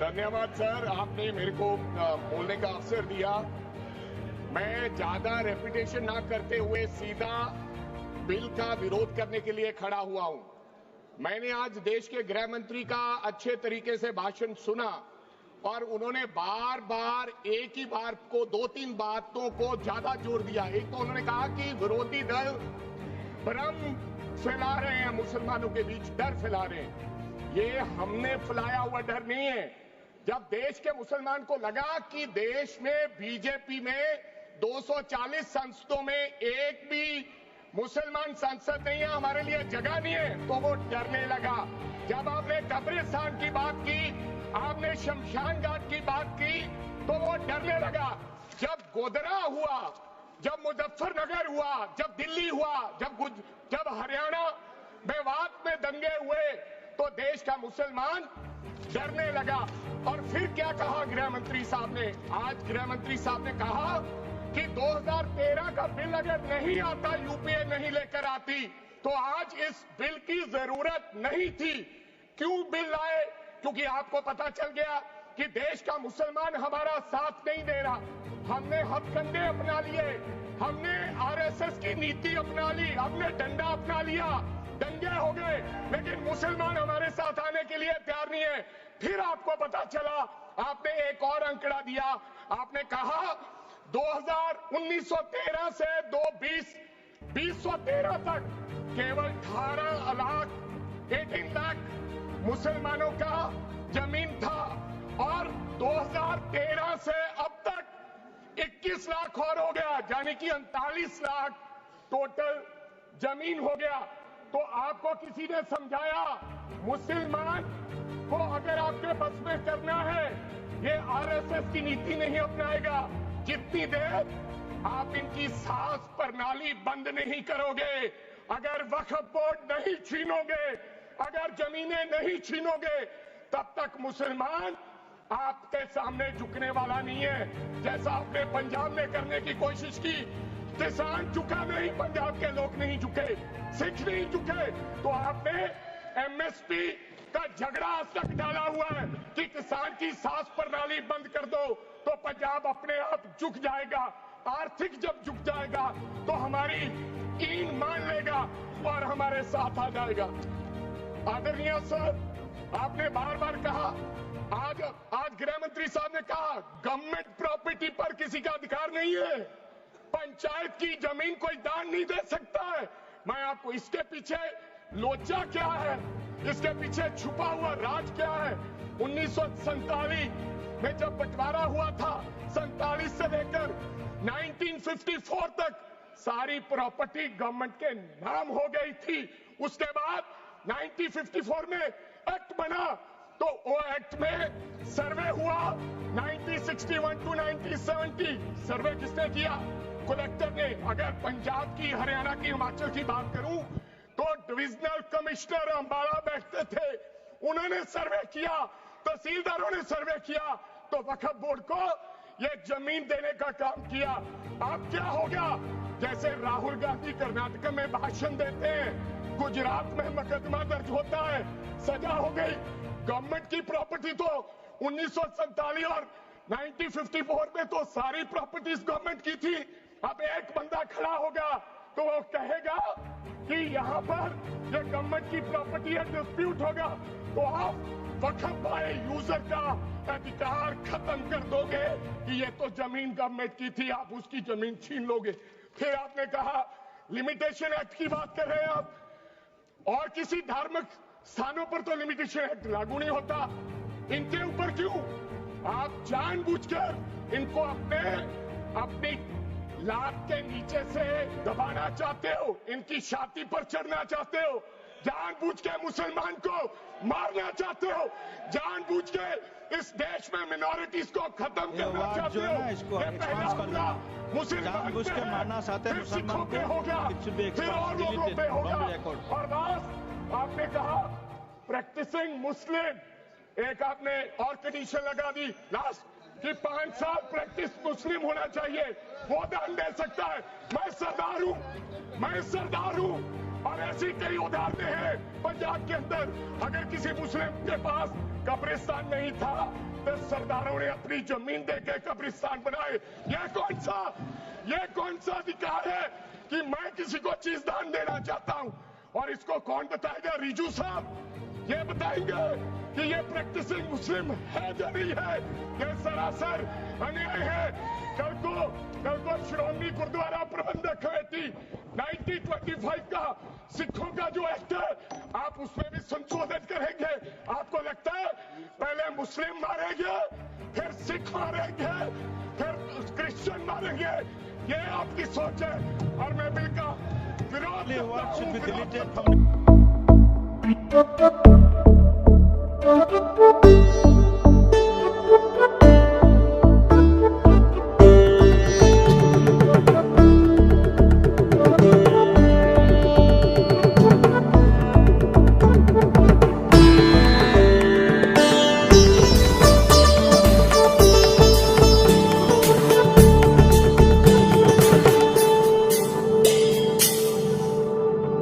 धन्यवाद सर, आपने मेरे को बोलने का अवसर दिया। मैं ज्यादा रेपुटेशन ना करते हुए सीधा बिल का विरोध करने के लिए खड़ा हुआ हूं। मैंने आज देश के गृह मंत्री का अच्छे तरीके से भाषण सुना और उन्होंने बार बार एक ही बार को 2-3 बातों को ज्यादा जोर दिया। एक तो उन्होंने कहा कि विरोधी दल भ्रम फैला रहे हैं, मुसलमानों के बीच डर फैला रहे हैं। ये हमने फैलाया हुआ डर नहीं है। जब देश के मुसलमान को लगा कि देश में बीजेपी में 240 संसदों में एक भी मुसलमान सांसद नहीं है, हमारे लिए जगह नहीं है, तो वो डरने लगा। जब आपने कब्रिस्तान की बात की, आपने शमशान घाट की बात की, तो वो डरने लगा। जब गोधरा हुआ, जब मुजफ्फरनगर हुआ, जब दिल्ली हुआ, जब हरियाणा मेवात में दंगे हुए, तो देश का मुसलमान डरने लगा। और फिर क्या कहा गृह मंत्री साहब ने? आज गृह मंत्री साहब ने कहा कि 2013 का बिल अगर नहीं आता, यूपीए नहीं लेकर आती, तो आज इस बिल की जरूरत नहीं थी। क्यों बिल लाए? क्योंकि आपको पता चल गया कि देश का मुसलमान हमारा साथ नहीं दे रहा। हमने हथकंडे अपना लिए, हमने आरएसएस की नीति अपना ली, हमने डंडा अपना लिया, दंगे हो गए, लेकिन मुसलमान हमारे साथ आने के लिए तैयार नहीं है। फिर आपको पता चला, आपने एक और आंकड़ा दिया, आपने कहा 1913 से 2013 तक केवल 18 लाख मुसलमानों का जमीन था, और 2013 से अब तक 21 लाख और हो गया, यानी कि 39 लाख टोटल जमीन हो गया। तो आपको किसी ने समझाया मुसलमान को अगर आपके बस में करना है, ये आरएसएस की नीति नहीं अपनाएगा जितनी देर आप इनकी सांस प्रणाली बंद नहीं करोगे, अगर वक्फ बोर्ड नहीं छीनोगे, अगर जमीनें नहीं छीनोगे, तब तक मुसलमान आपके सामने झुकने वाला नहीं है। जैसा आपने पंजाब में करने की कोशिश की, किसान झुका नहीं, पंजाब के लोग नहीं झुके, सिख नहीं झुके, तो आपने एमएसपी का झगड़ा आज तक डाला हुआ है कि किसान की सांस प्रणाली बंद कर दो तो पंजाब अपने आप झुक जाएगा। आर्थिक जब झुक जाएगा तो हमारी ईन मान लेगा और हमारे साथ आ जाएगा। आदरणीय सर, आपने बार बार कहा, आज गृह मंत्री साहब ने कहा गवर्नमेंट प्रॉपर्टी पर किसी का अधिकार नहीं है, पंचायत की जमीन कोई दान नहीं दे सकता है। मैं आपको इसके पीछे लोचा क्या है, इसके पीछे छुपा हुआ राज क्या है? 1947 में जब बंटवारा हुआ था, 47 से लेकर 1954 तक सारी प्रॉपर्टी गवर्नमेंट के नाम हो गई थी। उसके बाद 1954 में एक्ट बना, तो वो एक्ट में सर्वे हुआ 1961 टू 1970। सर्वे किसने किया? कलेक्टर ने। अगर पंजाब की, हरियाणा की, हिमाचल की बात करूं तो डिविजनल कमिश्नर अंबाला बैठते थे, उन्होंने सर्वे किया, तहसीलदारों ने सर्वे किया, तो वक्फ बोर्ड को ये जमीन देने का काम किया। अब क्या हो गया? जैसे राहुल गांधी कर्नाटक में भाषण देते हैं, गुजरात में मुकदमा दर्ज होता है, सजा हो गई। गवर्नमेंट की प्रॉपर्टी तो 1947 और 1954 में तो सारी प्रॉपर्टीज गवर्नमेंट की थी। अब एक बंदा खड़ा होगा तो वो कहेगा कि यहाँ पर ये गवर्नमेंट की प्रॉपर्टी है, डिस्प्यूट होगा, तो आप वक्फ वाले यूजर का अधिकार खत्म कर दोगे कि ये तो जमीन गवर्नमेंट की थी, आप उसकी जमीन छीन लोगे। फिर आपने कहा लिमिटेशन एक्ट की बात कर रहे हैं आप, और किसी धार्मिक स्थानों पर तो लिमिटेशन एक्ट लागू नहीं होता, इनके ऊपर क्यों? आप जानबूझकर इनको अपनी लात के नीचे से दबाना चाहते हो, इनकी छाती पर चढ़ना चाहते हो, जानबूझ के मुसलमान को मारना चाहते हो, जानबूझ के इस देश में मिनॉरिटीज को खत्म करना चाहते हो। ये पहला हमला मुसलमान पे है, फिर सिखों पे होगा, फिर और लोगों पे होगा। और लास्ट आपने कहा प्रैक्टिसिंग मुस्लिम, एक आपने और कंडीशन लगा दी लास्ट कि 5 साल प्रैक्टिस मुस्लिम होना चाहिए, वो दान दे सकता है। मैं सरदार हूं, और ऐसी कई उदाहरणें हैं पंजाब के अंदर। अगर किसी मुस्लिम के पास कब्रिस्तान नहीं था 10 सरदारों ने अपनी जमीन देके कब्रिस्तान बनाए। ये कौन सा अधिकार है कि मैं किसी को चीज दान देना चाहता हूं? और इसको कौन बताएगा? रिजू साहब ये बताएंगे कि ये प्रैक्टिसिंग मुस्लिम है या नहीं है? ये सरासर अन्याय है। कल को श्रोमणी गुरुद्वारा प्रबंधक कमेटी 1925 का सिखों का जो एक्ट है आप उसमें भी संशोधन करेंगे। आपको लगता है पहले मुस्लिम मारेंगे, फिर सिख मारेंगे, फिर क्रिश्चियन मारेंगे? ये आपकी सोच है और मैं बिल का विरोध करता हूं।